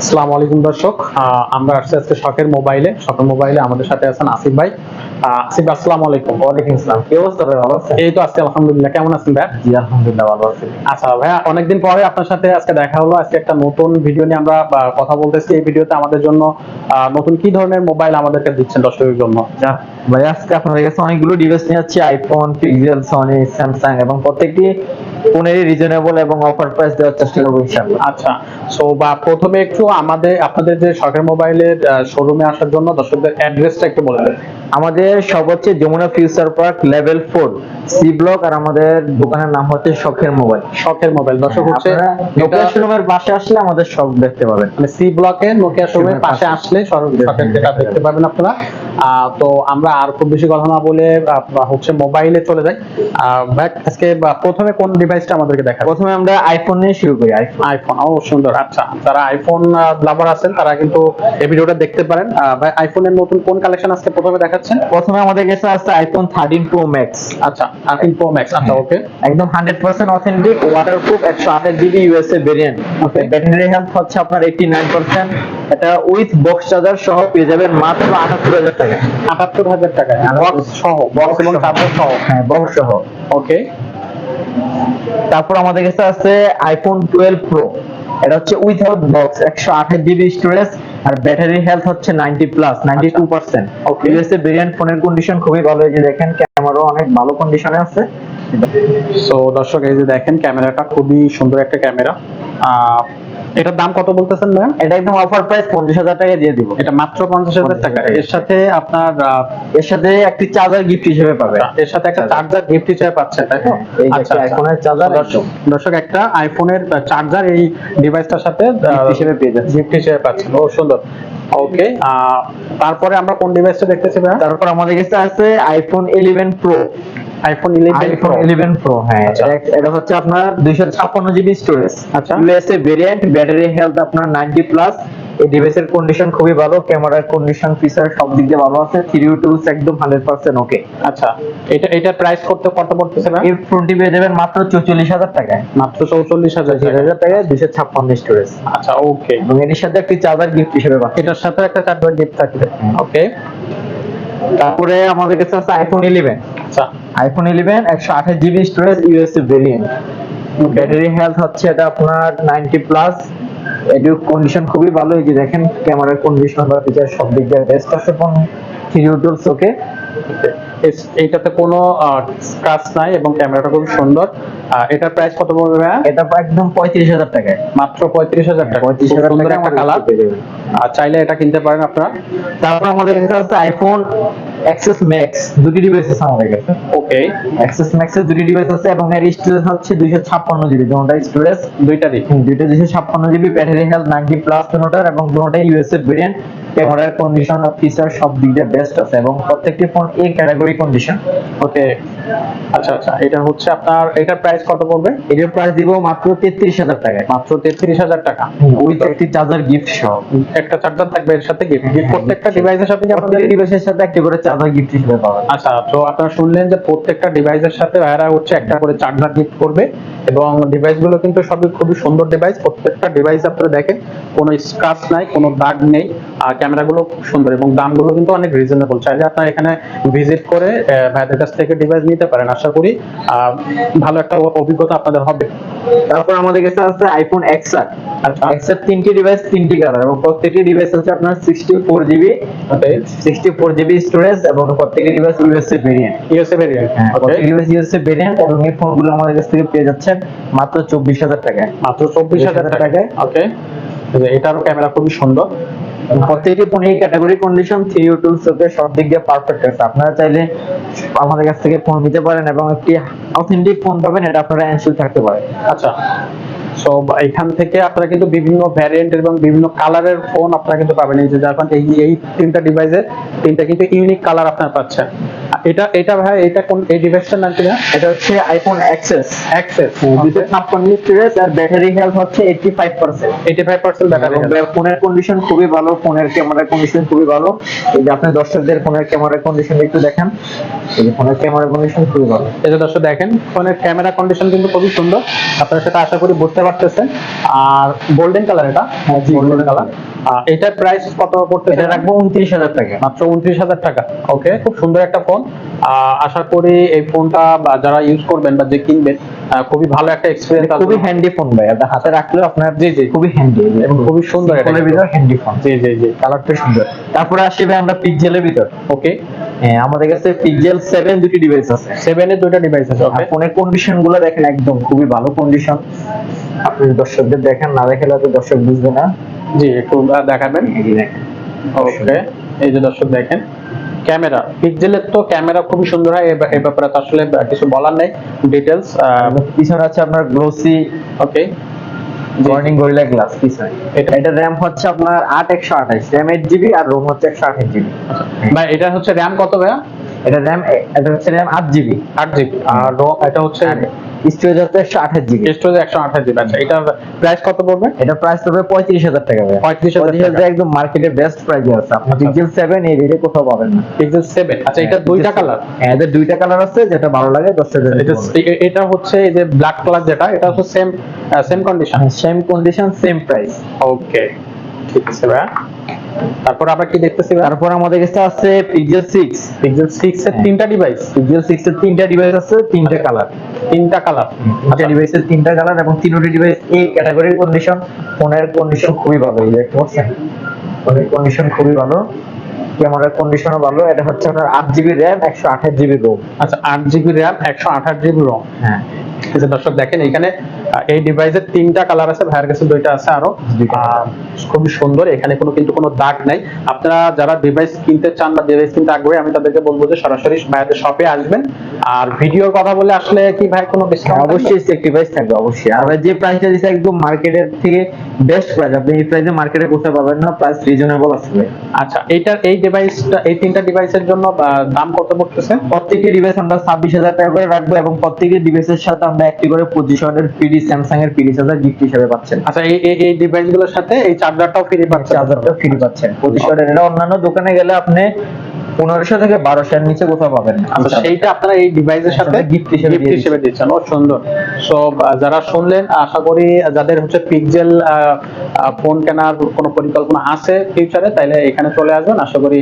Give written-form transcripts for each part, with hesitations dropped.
আসসালামু আলাইকুম দর্শক, আমরা আসছি আজকে শখের মোবাইলে আমাদের সাথে আছেন আসিফ ভাই। আসিফ ভাই, আসসালামু আলাইকুম। ওয়ালাইকুম আসসালাম। কি অবস্থা ভাই, ভালো আছেন? এই তো আজকে আলহামদুলিল্লাহ। কেমন আছেন ভাই? জি আলহামদুলিল্লাহ ভালো আছি। আচ্ছা ভাইয়া, অনেকদিন পরে আপনার সাথে আজকে দেখা হলো। আজকে একটা নতুন ভিডিও নিয়ে আমরা কথা বলতেছি। এই ভিডিওতে আমাদের জন্য নতুন কি ধরনের মোবাইল আমাদেরকে দিচ্ছেন দর্শকের জন্য? যা ভাই, আজকে আপনাদের কাছে অনেকগুলো ডিভাইস নিয়ে যাচ্ছি, আইফোন, পিক্সেল, সনি, স্যামসাং, এবং প্রত্যেকটি ফোনেরই রিজনেবল এবং অফার প্রাইস দেওয়ার চেষ্টা করবো ইনশাআল্লাহ। আচ্ছা, প্রথমে একটু আপনাদের যে শখের মোবাইলের শোরুমে আসার জন্য দর্শকদের অ্যাড্রেসটা একটু বলে দেন। আমাদের সব হচ্ছে Jamuna future park level 4 C block, আর আমাদের দোকানের নাম হচ্ছে শখের মোবাইল। শখের মোবাইল দর্শক হচ্ছে নোকিয়া শোরুমের পাশে আসলে আমাদের শপ দেখতে পাবেন, মানে সি ব্লকে নোকিয়া শোরুমের পাশে আসলে শখের যেটা দেখতে পাবেন আপনারা। তো আমরা আর খুব বেশি কথা না বলে হচ্ছে মোবাইলে চলে যাই। ভাই, আজকে প্রথমে কোন ডিভাইসটা আমাদেরকে দেখাবো? প্রথমে আমরা আইফোন নিয়ে শুরু করি। আইফোন, ও সুন্দর। আচ্ছা, যারা আইফোন লাভার আছেন তারা কিন্তু এই ভিডিওটা দেখতে পারেন। ভাই, আইফোনের নতুন কোন কালেকশন আজকে প্রথমে দেখাচ্ছেন? প্রথমে আমাদের কাছে আছে আইফোন 13 প্রো ম্যাক্স। আচ্ছা, 13 প্রো ম্যাক্স। আচ্ছা, ওকে। একদম 100% authentic, waterproof, 128 GB USA variant. Okay. Battery health হচ্ছে আপনার 89%। এটা উইথ বক্স চার্জার সহ পেয়ে যাবেন মাত্র 78,000 টাকা। 78,000 টাকায় বক্স সহ, বক্স এবং চার্জার সহ? হ্যাঁ, বক্স সহ। ওকে। তারপর আমাদের কাছে আছে আইফোন 12 প্রো। এটা হচ্ছে উইথাউট বক্স, 128 জিবি স্টোরেজ, আর ব্যাটারি হেলথ হচ্ছে 90 প্লাস, 92%। ওকে। ইউএসএ ভেরিয়েন্ট, ফোনের কন্ডিশন খুবই ভালো। এই যে দেখেন, ক্যামেরাও অনেক ভালো কন্ডিশনে আছে। সো দর্শক, এই যে দেখেন ক্যামেরাটা খুবই সুন্দর একটা ক্যামেরা। এটার দাম কত বলতেছেন ম্যাম? এটা একদম অফার প্রাইস 50,000 টাকা দিয়ে দিব। এটা মাত্র 50,000 টাকা। এর সাথে আপনার এর সাথে একটি চার্জার গিফট হিসেবে পাবে। এর সাথে একটা চার্জার গিফট হিসেবে পাচ্ছেন, তাই তো? এই যে আইফোনের চার্জার, দর্শক একটা আইফোনের চার্জার এই ডিভাইসটার সাথে হিসেবে পেয়ে যাচ্ছে। গিফট হিসেবে পাচ্ছেন। ও সুন্দর। ওকে। তারপরে আমরা কোন ডিভাইসটা দেখতেছি ভাই? তারপর আমাদের কাছে আছে আইফোন 11 প্রো। IPhone 11 pro. হ্যাঁ, আচ্ছা। এটা হচ্ছে আপনার 256 জিবি স্টোরেজ। আচ্ছা। ইউএসএ ভেরিয়েন্ট, ব্যাটারি হেলথ আপনার 90 প্লাস। এই ডিভাইসের কন্ডিশন খুবই ভালো, ক্যামেরার কন্ডিশন, ফিচার সব দিক দিয়ে ভালো আছে। 3U টুলস একদম 100% ওকে। আচ্ছা, এটার প্রাইস কত পড়তেছে না? এই ফোনটি পেয়ে যাবেন মাত্র 44,000 টাকায়। মাত্র 44,000 টাকায় 256 স্টোরেজ। আচ্ছা, ওকে। এবং এর সাথে একটি চার্জার গিফট হিসেবে পাচ্ছেন। এটার সাথে একটা চার্জার গিফট থাকবে। ওকে। তারপরে আমাদের কাছে আছে আইফোন 11। আচ্ছা। IPhone 11 128 GB storage, USA variant. Battery health হচ্ছে এটা আপনার 90 প্লাস। এটির কন্ডিশন খুবই ভালো। এই যে দেখেন, ক্যামেরার কন্ডিশন বা ফিচার সব দিক দিয়ে বেস্ট আছে। ফোন 3U টুলস ওকে। এইটাতে কোনো স্ক্র্যাচ নাই এবং ক্যামেরাটা খুব সুন্দর। এটার প্রাইস কত পড়বে ভাই? এটা একদম 35,000 টাকায়। মাত্র 35,000 টাকা। 35,000 সুন্দর টাকা একটা কালার। চাইলে এটা কিনতে পারেন আপনারা। তারপর আমাদের কাছে আছে আইফোন এক্সএস ম্যাক্স। দুটি ডিভাইস আছে আমাদের কাছে। ওকে। এক্সএস ম্যাক্স এর দুটি ডিভাইস আছে এবং এর স্টোরেজ হচ্ছে 256 জিবি। দুটোটা স্টোরেজ দুইটা 256 জিবি। ব্যাটারি হেলথ 90 প্লাস দুটোটার, এবং দুটোটাই ইউএসএ ভেরিয়েন্ট। ক্যামেরার কন্ডিশন আর ফিচার সব দিক দিয়ে বেস্ট আছে, এবং প্রত্যেকটি ফোন এ ক্যাটাগরি কন্ডিশন। ওকে। আচ্ছা আচ্ছা, এটা হচ্ছে আপনার, এটার প্রাইস কত পড়বে? এটার প্রাইস দিব মাত্র 33,000 টাকায়। মাত্র 33,000 টাকা। উইথ একটি চার্জার গিফট সহ। একটা চার্জার থাকবে এর সাথে গিফট। প্রত্যেকটা ডিভাইসের সাথে কি আপনাদের ডিভাইসের সাথে একটি করে চার্জার গিফট হিসেবে পাবেন। আচ্ছা, তো আপনারা শুনলেন যে প্রত্যেকটা ডিভাইসের সাথে ভাইরা হচ্ছে একটা করে চার্জার গিফট করবে, এবং ডিভাইসগুলো কিন্তু সবই খুবই সুন্দর ডিভাইস। প্রত্যেকটা ডিভাইস আপনারা দেখেন কোনো স্ক্র্যাচ নাই, কোনো দাগ নেই, আর ক্যামেরাগুলো খুব সুন্দর, এবং দামগুলো কিন্তু অনেক রিজনেবল। চাইলে আপনারা এখানে ভিজিট করে ভাইদের কাছ থেকে ডিভাইস নিতে পারেন। আশা করি ভালো একটা অভিজ্ঞতা আপনাদের হবে। তারপর আমাদের কাছে আছে আইফোন XR। আচ্ছা। XR তিনটি ডিভাইস, তিনটি কালার, এবং প্রত্যেকটি ডিভাইস হচ্ছে আপনার 64 জিবি। 64 জিবি স্টোরেজ, এবং প্রত্যেকটি device USA variant. USA variant. প্রত্যেকটি ডিভাইস ইউএসএ ভেরিয়েন্ট, এবং এই ফোনগুলো আমাদের কাছ থেকে পেয়ে যাচ্ছেন মাত্র 24,000 টাকায়। মাত্র 24,000 টাকায়। ওকে। এটারও ক্যামেরা খুবই সুন্দর। প্রত্যেকটি ফোন এই ক্যাটাগরি কন্ডিশন, 3U টুলস ওকে, সব দিক দিয়ে পারফেক্ট আছে। আপনারা চাইলে আমাদের কাছ থেকে ফোন নিতে পারেন, এবং একটি অথেন্টিক ফোন পাবেন, এটা আপনারা এনশিওর থাকতে পারে। আচ্ছা, সো এখান থেকে আপনারা কিন্তু বিভিন্ন ভ্যারিয়েন্ট এবং বিভিন্ন কালারের ফোন আপনারা কিন্তু পাবেন। এই যে যখন এই তিনটা ডিভাইসের তিনটা কিন্তু ইউনিক কালার আপনারা পাচ্ছেন। এটা ভাই এটা কোন এই ডিভাইসটার নাম কি না? এটা হচ্ছে আইফোন এক্সএস, অ্যাক্সেস 256 স্টোরেজ আর ব্যাটারি হেলথ হচ্ছে 85%। 85% ব্যাটারি। ফোনের কন্ডিশন খুবই ভালো, ফোনের ক্যামেরার কন্ডিশন খুবই ভালো। এই যে আপনি দর্শকদের ফোনের ক্যামেরার কন্ডিশন একটু দেখান, এই যে ফোনের ক্যামেরার কন্ডিশন খুবই ভালো। এই যে দর্শক দেখেন ফোনের ক্যামেরা কন্ডিশন কিন্তু খুবই সুন্দর, আপনারা সেটা আশা করি বুঝতে পারতেছেন। আর গোল্ডেন কালার এটা, হ্যাঁ, জি, গোল্ডেন golden কালার। এটার প্রাইস কত পড়তে? এটা রাখবো 29,000 টাকা। মাত্র 29,000 টাকা। ওকে, খুব সুন্দর একটা ফোন। আশা করি এই ফোনটা বা যারা ইউজ করবেন বা যে কিনবেন খুবই ভালো একটা এক্সপিরিয়েন্স। খুবই হ্যান্ডি ফোন ভাই, এটা হাতে রাখলেও আপনার জি জি খুবই হ্যান্ডি এবং খুবই সুন্দর এটা ফোনের ভিতর হ্যান্ডি ফোন। জি জি জি কালারটা সুন্দর। তারপরে আসবে আমরা পিক্সেলের ভিতর। ওকে, হ্যাঁ, আমাদের কাছে পিক্সেল 7 দুটি ডিভাইস আছে। 7 এর দুটো ডিভাইস আছে। ওকে, ফোনের কন্ডিশন গুলো দেখেন একদম খুবই ভালো কন্ডিশন। আপনি দর্শকদের দেখেন, না দেখালে তো দর্শক বুঝবে না। জি একটু দেখাবেন। এই যে দেখেন, ওকে, এই যে দর্শক দেখেন ক্যামেরা, পিক্সেলের তো ক্যামেরা খুবই সুন্দর হয়, এই ব্যাপারে তো আসলে কিছু বলার নেই। ডিটেলস পিছনে আছে আপনার গ্লোসি ওকে ওয়ার্নিং গরিলা গ্লাস পিছনে। এটা র‍্যাম হচ্ছে আপনার 8/128, র‍্যাম 8GB আর রোম হচ্ছে 128GB। ভাই এটা হচ্ছে র‍্যাম কত ভাইয়া? এটা র‍্যাম, এটা হচ্ছে র‍্যাম 8GB 8 GB আর এটা হচ্ছে স্টোরেজ হচ্ছে 128GB। Storage 128 GB। আচ্ছা, এটা প্রাইস কত পড়বে? এটা প্রাইস হবে 35,000 টাকা ভাই। 35,000 টাকা একদম মার্কেটে বেস্ট প্রাইসে আছে। আপনি পিক্সেল 7 এই রেটে কোথাও পাবেন না। পিক্সেল 7। আচ্ছা, এটা দুইটা কালার? হ্যাঁ, এদের দুইটা কালার আছে, যেটা ভালো লাগে দর্শকদের। এটা হচ্ছে এই যে ব্ল্যাক কালার যেটা, এটা হচ্ছে same condition. Same condition same price. Okay, ঠিক আছে ভাইয়া। তারপর আবার কি দেখতেছি ভাইয়া? তারপর আমাদের কাছে আছে পিক্সেল 6। পিক্সেল 6 এর তিনটা ডিভাইস? পিক্সেল 6 এর তিনটা ডিভাইস আছে, তিনটা কালার। তিনটা কালার? তিনটা ডিভাইসের তিনটা কালার এবং তিনটি ডিভাইস এই ক্যাটাগরির কন্ডিশন। ফোনের কন্ডিশন খুবই ভালো, এই যে দেখতে পাচ্ছেন ফোনের কন্ডিশন খুবই ভালো, ক্যামেরার কন্ডিশনও ভালো। এটা হচ্ছে আপনার 8GB র‍্যাম 128GB রোম। আচ্ছা, 8GB র‍্যাম 128GB রোম। হ্যাঁ, এই যে দর্শক দেখেন এখানে এই ডিভাইসের তিনটা কালার আছে, ভাইয়ের কাছে দুইটা আছে আরো। খুবই সুন্দর, এখানে কোনো দাগ নাই। আপনারা যারা ডিভাইস কিনতে চান বা ডিভাইস কিনতে আগ্রহী, আমি তাদেরকে বলবো যে সরাসরি ভাইয়াদের শপে আসবেন। আর ভিডিওর কথা বলে আসলে কি ভাই কোনো ডিসকাউন্ট? অবশ্যই সেফটি প্রাইস থাকবে অবশ্যই। আর যে প্রাইসটা দিছে একদম মার্কেটের থেকে বেস্ট প্রাইস, আপনি এই প্রাইসে মার্কেটে কোথাও পাবেন না, প্রাইস রিজনেবল আছে। আচ্ছা, এই ডিভাইসটা, এই তিনটা ডিভাইসের জন্য দাম কত পড়তেছে? প্রত্যেকটি ডিভাইস আমরা 26,000 টাকা করে রাখবো এবং প্রত্যেকটি ডিভাইসের সাথে আমরা একটি করে পজিশনের ফ্রি স্যামসাং এর 30,000 গিফট হিসেবে পাচ্ছেন। আচ্ছা, এই ডিভাইসগুলোর সাথে এই চার্জারটাও ফ্রি পাচ্ছেন? চার্জারটাও ফ্রি পাচ্ছেন পজিশনের। এটা অন্যান্য দোকানে গেলে আপনি 1500 থেকে 1200 এর নিচে কোথাও পাবেন না। আচ্ছা, সেইটা আপনারা এই ডিভাইসের সাথে গিফট হিসেবে দিচ্ছেন। ও সুন্দর। সো যারা শুনলেন, আশা করি যাদের হচ্ছে পিক্সেল ফোন কেনার কোনো পরিকল্পনা আছে ফিউচারে, তাইলে এখানে চলে আসবেন। আশা করি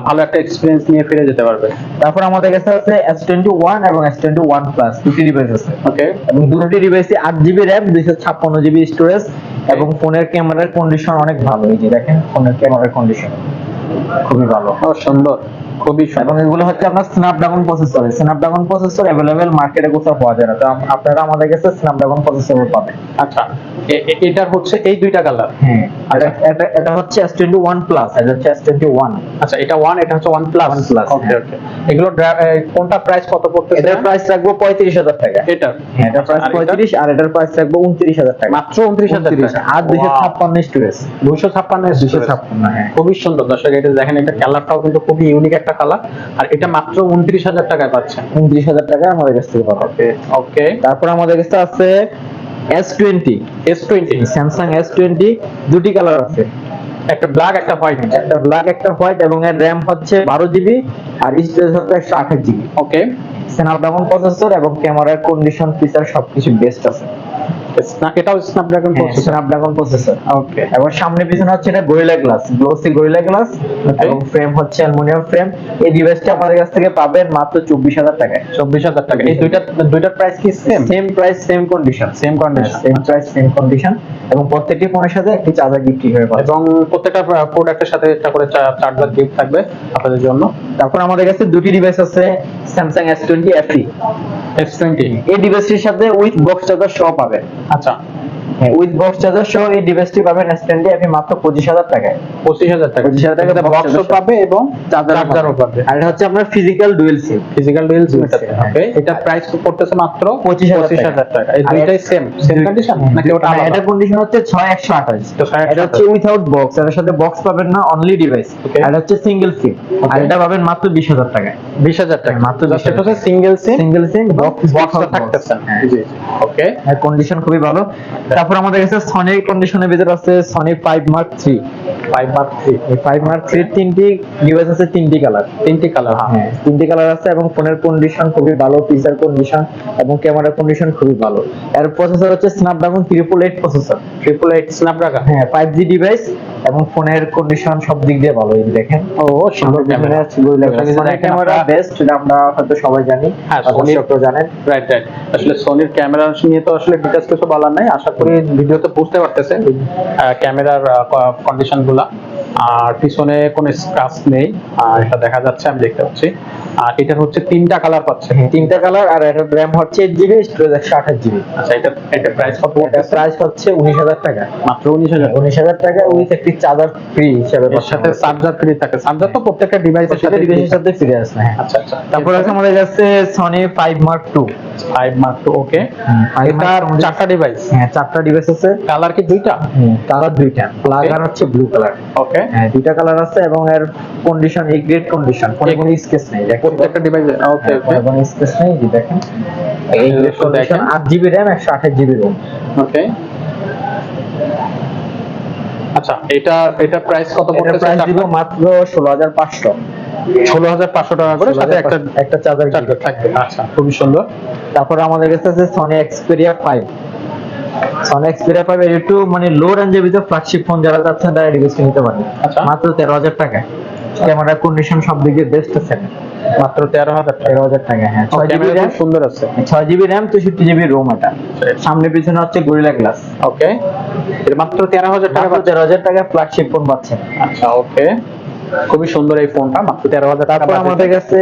ভালো একটা এক্সপিরিয়েন্স নিয়ে ফিরে যেতে পারবে। তারপর আমাদের কাছে আছে S21 এবং S21 প্লাস দুটি ডিভাইস আছে। ওকে, এবং দুটি ডিভাইসে 8GB র‍্যাম 256GB স্টোরেজ এবং ফোনের ক্যামেরার কন্ডিশন অনেক ভালো। এই যে দেখেন ফোনের ক্যামেরার কন্ডিশন খুবই ভালো। ও সুন্দর, খুবই সুন্দর। এবং এগুলো হচ্ছে আপনার Snapdragon processor. Snapdragon processor available মার্কেটে কোথাও পাওয়া যায় না, তো আপনারা আমাদের কাছে স্ন্যাপড্রাগন প্রসেসর পাবেন। আচ্ছা, এটার হচ্ছে এই দুইটা কালার? হ্যাঁ, এটা হচ্ছে S21 প্লাস, এটা হচ্ছে S21। আচ্ছা, এটা 1, এটা হচ্ছে 1 প্লাস। 1 প্লাস, ওকে ওকে। এগুলো কোনটা প্রাইস কত পড়তেছে? এটার প্রাইস রাখবো 35,000 টাকা। এটা? হ্যাঁ, এটার প্রাইস 35 আর এটার প্রাইস রাখবো 29,000 টাকা। মাত্র 29,000 টাকা। আর 256 স্টোরেজ। 256। হ্যাঁ, খুবই সুন্দর দর্শক, এটা দেখেন, এটা কালারটাও কিন্তু খুবই ইউনিক একটা কালার। আর এটা মাত্র 29,000 টাকায় পাচ্ছেন। 29,000 টাকা আমাদের কাছ থেকে পাবেন। ওকে ওকে। তারপর আমাদের কাছে আছে S20। স্যামসাং S20 দুটি কালার আছে, একটা ব্ল্যাক একটা হোয়াইট। একটা ব্ল্যাক একটা হোয়াইট এবং এর র‍্যাম হচ্ছে 12GB আর স্টোরেজ হচ্ছে 128GB। ওকে, স্ন্যাপড্রাগন প্রসেসর এবং ক্যামেরার কন্ডিশন ফিচার সবকিছু বেস্ট আছে। এটাও Snapdragon processor? Snapdragon processor. Okay. এবং সামনে পিছনে হচ্ছে এটা gorilla glass, glossy gorilla glass এবং ফ্রেম হচ্ছে অ্যালুমিনিয়াম ফ্রেম। এই ডিভাইসটা আমাদের কাছ থেকে পাবেন মাত্র 24,000 টাকায়। 24,000 টাকা। এই দুইটার প্রাইস কি same price same condition. Same condition? Same price same condition এবং প্রত্যেকটি ফোনের সাথে একটি চার্জার গিফট হিসেবে পাবেন। এবং প্রত্যেকটা প্রোডাক্টের সাথে একটা করে চার্জার গিফট থাকবে আপনাদের জন্য। তারপর আমাদের কাছে দুটি ডিভাইস আছে, স্যামসাং S20 FE। এই ডিভাইসটির সাথে উইথ বক্স চার্জার সহ পাবেন। আচ্ছা, হ্যাঁ, উইথ বক্স চার্জার সহ এই ডিভাইসটি পাবেন S20 FE মাত্র 25,000 টাকায়। 25,000 টাকা। 25,000 টাকাতে বক্সও পাবে এবং চার্জারও পাবে। আর এটা হচ্ছে আপনার ফিজিক্যাল ডুয়াল সিম। ওকে, এটা প্রাইস পড়তেছে মাত্র 25,000 টাকা। এই দুইটাই সেম কন্ডিশন নাকি ওটা আলাদা? এটা কন্ডিশন হচ্ছে 6128। এটা হচ্ছে উইথাউট বক্স, এর সাথে বক্স পাবেন না, অনলি ডিভাইস। Okay. আর এটা হচ্ছে সিঙ্গেল সিম, আর এটা পাবেন মাত্র 20,000 টাকায়। 20,000 টাকা মাত্র জাস্ট এটা হচ্ছে সিঙ্গেল সিম সিঙ্গেল সিম বক্সটা থাকতেছে জি ওকে কন্ডিশন খুবই ভালো। তারপর আমাদের কাছে সনি কন্ডিশনের ভিতরে আছে সনি 5 Mark 3। 5 মার্ক 3 এই 5 Mark 3 তিনটি ডিভাইস আছে, তিনটি কালার। তিনটি কালার হ্যাঁ, তিনটি কালার আছে এবং ফোনের কন্ডিশন খুবই ভালো, পিকচার কন্ডিশন এবং ক্যামেরার কন্ডিশন খুবই ভালো। এর প্রসেসর হচ্ছে স্ন্যাপড্রাগন 888 প্রসেসর। 888 স্ন্যাপড্রাগন হ্যাঁ, 5G ডিভাইস এবং ফোনের কন্ডিশন সব দিক দিয়ে ভালো। এই দেখেন ও সুন্দর ক্যামেরা ক্যামেরা বেস্ট, যেটা আমরা হয়তো সবাই জানি, হ্যাঁ, দর্শকরা জানেন। রাইট রাইট আসলে সোনির ক্যামেরা নিয়ে তো আসলে ডিটেইলস কিছু বলার নাই, আশা করি ভিডিওতে বুঝতে পারতেছেন ক্যামেরার কন্ডিশন গুলা। আর পিছনে কোনো স্ক্র্যাচ নেই, এটা দেখা যাচ্ছে, আমি দেখতে পাচ্ছি। আর এটার হচ্ছে তিনটা কালার পাচ্ছে, তিনটা কালার, আর এটার RAM হচ্ছে 8GB, স্টোরেজ 128GB। আচ্ছা এটা প্রাইস কত? এটা প্রাইস হচ্ছে 19,000 টাকা, মাত্র 19,000। 19,000 টাকা উইথ একটি চার্জার ফ্রি হিসেবে। এর সাথে চার্জার ফ্রি থাকে, চার্জার তো প্রত্যেকটা ডিভাইসের সাথে ডিভাইসের সাথে ফ্রি আছে। হ্যাঁ, আচ্ছা আচ্ছা। তারপর আছে আমাদের কাছে সনি 5 Mark 2। 5 মার্ক 2 ওকে। এটা চারটা ডিভাইস, হ্যাঁ, চারটা ডিভাইস আছে। কালার কি দুইটা? কালার দুইটা, ব্ল্যাক আর হচ্ছে ব্লু কালার। ওকে হ্যাঁ, দুইটা কালার আছে এবং এর কন্ডিশন এই গ্রেট কন্ডিশন, কোনো স্কেচ নেই প্রত্যেকটা ডিভাইসে। ওকে ওকে কোনো স্কেচ নেই, এই দেখেন এই great condition. 8GB RAM, 128GB ROM। ওকে আচ্ছা, এটা প্রাইস কত এটা পড়তেছে? প্রাইস দিব মাত্র 16,500। 16,500 টাকা করে, সাথে একটা চার্জার থাকবে। আচ্ছা, খুবই সুন্দর। তারপর আমাদের কাছে আছে সনি এক্সপেরিয়া 5। সনি এক্সপেরিয়া 5 এর একটু মানে লো রেঞ্জের ভিতর ফ্ল্যাগশিপ ফোন যারা যাচ্ছেন তারা ডিভাইস নিতে পারেন। আচ্ছা। মাত্র 13,000 টাকা। ক্যামেরা কন্ডিশন সব দিকে বেস্ট আছে। মাত্র 13,000 টাকা। 13,000 টাকা। হ্যাঁ, 6GB ক্যামেরা RAM, খুব সুন্দর আছে। 6GB RAM, 64GB ROM। এটা সামনে পিছনে হচ্ছে গরিলা গ্লাস। ওকে, এটা মাত্র 13,000 টাকা। মাত্র 13,000 টাকা ফ্ল্যাগশিপ ফোন পাচ্ছেন। আচ্ছা ওকে, খুবই সুন্দর এই ফোনটা, মাত্র 13,000 টাকা। তারপর আমাদের কাছে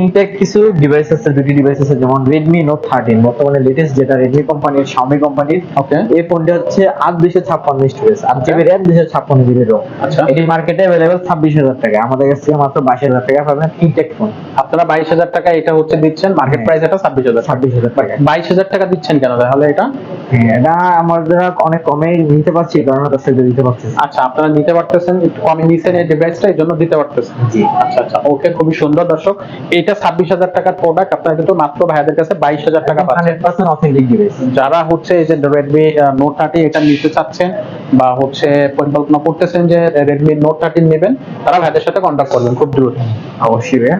ইনটেক কিছু ডিভাইস আছে, দুটি ডিভাইস আছে, যেমন Redmi Note 13 বর্তমানে লেটেস্ট, যেটা Redmi কোম্পানির, Xiaomi কোম্পানির। ওকে, এই ফোনটি হচ্ছে 8,256 storage, 8GB RAM, 256GB ROM। আচ্ছা, এটি মার্কেটে अवेलेबल 26,000 টাকা, আমাদের কাছে মাত্র 22,000 টাকা পাবেন ইনটেক ফোন। আপনারা 22,000 টাকা এটা হচ্ছে দিচ্ছেন, মার্কেট প্রাইস এটা 26,000। 26,000 টাকা। 22,000 টাকা দিচ্ছেন কেন তাহলে এটা? হ্যাঁ, এটা আমাদের অনেক কমে নিতে পারছি, কারণ দর্শকদের দিতে পারছি। আচ্ছা, আপনারা নিতে পারতেছেন, একটু কমে নিছেন এই ডিভাইসটা, এই জন্য দিতে পারতেছেন। জি। আচ্ছা আচ্ছা ওকে, খুবই সুন্দর। দর্শক, এটা 26,000 টাকার প্রোডাক্ট, আপনারা কিন্তু মাত্র ভাইয়াদের কাছে 22,000 টাকা পাচ্ছেন। 100% অথেন্টিক ডিভাইস। যারা হচ্ছে এই যে Redmi Note 30 এটা নিতে চাচ্ছেন বা হচ্ছে পরিকল্পনা করতেছেন যে Redmi Note 30 নেবেন, তারা ভাইদের সাথে কন্ট্যাক্ট করবেন খুব দ্রুত। অবশ্যই ভাই।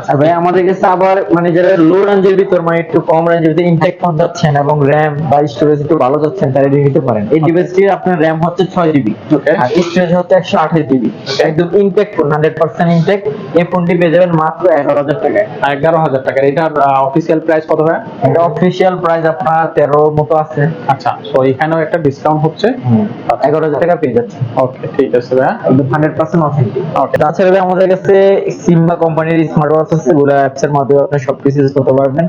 আর ভাই আমাদের কাছে আবার মানে যারা লো রেঞ্জের ভিতর, মানে একটু কম রেঞ্জের ভিতর ইনটেক ফোন যাচ্ছেন এবং RAM বা স্টোরেজ একটু ভালো যাচ্ছেন, তারা এটা নিতে পারেন। এই ডিভাইসটির আপনার RAM হচ্ছে 6GB Okay. আর স্টোরেজ হচ্ছে 128GB। একদম ইনটেক ফোন, 100% ইনটেক। এই ফোনটি পেয়ে যাবেন মাত্র 11,000 টাকায়। 11,000 টাকা। এটার অফিসিয়াল প্রাইস কত হয়? এটা অফিশিয়াল প্রাইস আপনার 13 মতো আছে। আচ্ছা, তো এখানেও একটা ডিসকাউন্ট হচ্ছে। 11,000 টাকা পেয়ে যাচ্ছে। ওকে, ঠিক আছে ভাইয়া। একদম 100% অথেন্টিক। Okay. তাছাড়া ভাই আমাদের কাছে সিম্বা কোম্পানির স্মার্ট ওয়াচ আছে, এগুলো অ্যাপস এর মাধ্যমে আপনি সবকিছু ইউজ করতে পারবেন,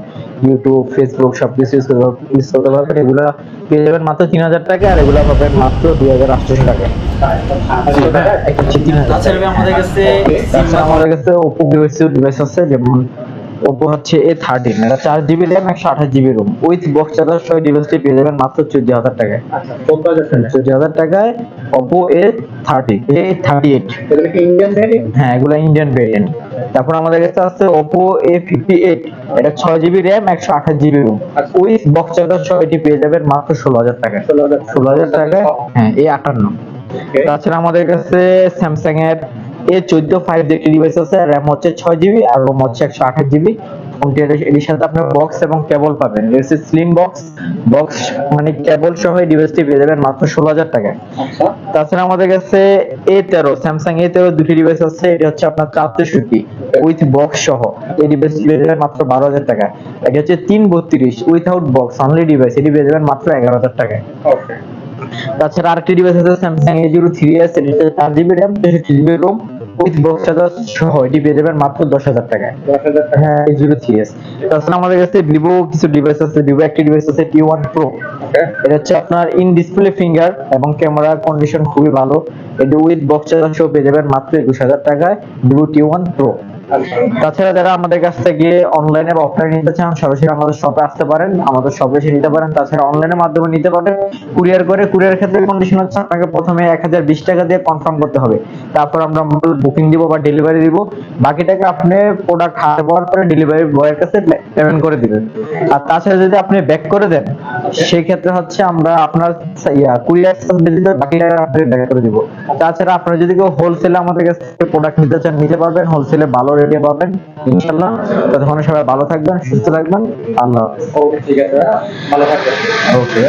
ইউটিউব, ফেসবুক সবকিছু ইউজ করতে পারবেন। এগুলো পেয়ে যাবেন মাত্র 3,000 টাকা, আর এগুলো পাবেন মাত্র 2,800 টাকা। তাছাড়া আমাদের কাছে ওপো ডিভাইস আছে, যেমন ওপো হচ্ছে A13, এটা 4GB RAM, 128GB ROM with box charger সহ ডিভাইসটি পেয়ে যাবেন মাত্র 14,000 টাকায়। আচ্ছা, 14,000 টাকায় ওপো A38। এটা কি ইন্ডিয়ান ভেরিয়েন্ট? হ্যাঁ, এগুলো ইন্ডিয়ান ভেরিয়েন্ট। তারপর আমাদের কাছে আছে ওপো A58, এটা 6GB RAM, 128GB ROM with box charger সহ এটি পেয়ে যাবেন মাত্র 16,000 টাকায়। 16,000 টাকায়। হ্যাঁ, A58। তাছাড়া আমাদের কাছে স্যামসাং এর A14 5G ডিভাইস আছে, RAM হচ্ছে 6GB আর ROM হচ্ছে 128GB। এর সাথে আপনার বক্স এবং কেবল পাবেন, এর স্লিম বক্স মানে কেবল সহ এই ডিভাইসটি পেয়ে যাবেন মাত্র 16,000 টাকায়। আচ্ছা, তাছাড়া আমাদের কাছে A13, স্যামসাং A13 দুটি ডিভাইস আছে, এটা হচ্ছে আপনার 463 উইথ বক্স সহ এই ডিভাইসটি পেয়ে যাবেন মাত্র 12,000 টাকায়। এটা হচ্ছে 332 উইথাউট বক্স অনলি ডিভাইস, এটি পেয়ে যাবেন মাত্র 11,000 টাকায়। ওকে। তাছাড়া আরেকটি ডিভাইস আছে স্যামসাং A03s, এটা 4GB RAM, 64GB ROM with box charger সহ এটি পেয়ে যাবেন মাত্র 10,000 টাকায়। 10,000 টাকা। হ্যাঁ, A03s। তাছাড়া আমাদের কাছে ভিভো কিছু ডিভাইস আছে, ভিভো একটি ডিভাইস আছে T1 Pro, ওকে। এটা হচ্ছে আপনার ইন ডিসপ্লে ফিঙ্গার এবং ক্যামেরা কন্ডিশন খুবই ভালো, এটা উইথ বক্স চার্জার সহ পেয়ে যাবেন মাত্র 21,000 টাকায় ভিভো T1 Pro। তাছাড়া যারা আমাদের কাছ থেকে অনলাইনে বা অফলাইনে নিতে চান সরাসরি আমাদের শপে আসতে পারেন, আমাদের শপে এসে নিতে পারেন। তাছাড়া অনলাইনের মাধ্যমে নিতে পারেন কুরিয়ার করে। কুরিয়ার ক্ষেত্রে কন্ডিশন হচ্ছে আপনাকে প্রথমে 1020 টাকা দিয়ে কনফার্ম করতে হবে, তারপর আমরা মডেল বুকিং দিব বা ডেলিভারি দিব, বাকি টাকা আপনি প্রোডাক্ট হাতে পাওয়ার পরে ডেলিভারি বয়ের কাছে পেমেন্ট করে দিবেন। আর তাছাড়া যদি আপনি ব্যাক করে দেন সেই ক্ষেত্রে হচ্ছে আমরা আপনার কুরিয়ার বাকি টাকা আপনাকে ব্যাক করে দিব। তাছাড়া আপনারা যদি কেউ হোলসেলে আমাদের কাছ থেকে প্রোডাক্ট নিতে চান নিতে পারবেন, হোলসেলে ভালো রেটে পাবেন ইনশাআল্লাহ। ততক্ষণ সবাই ভালো থাকবেন, সুস্থ থাকবেন। আল্লাহ ওকে, ঠিক আছে, ভালো থাকবেন। ওকে।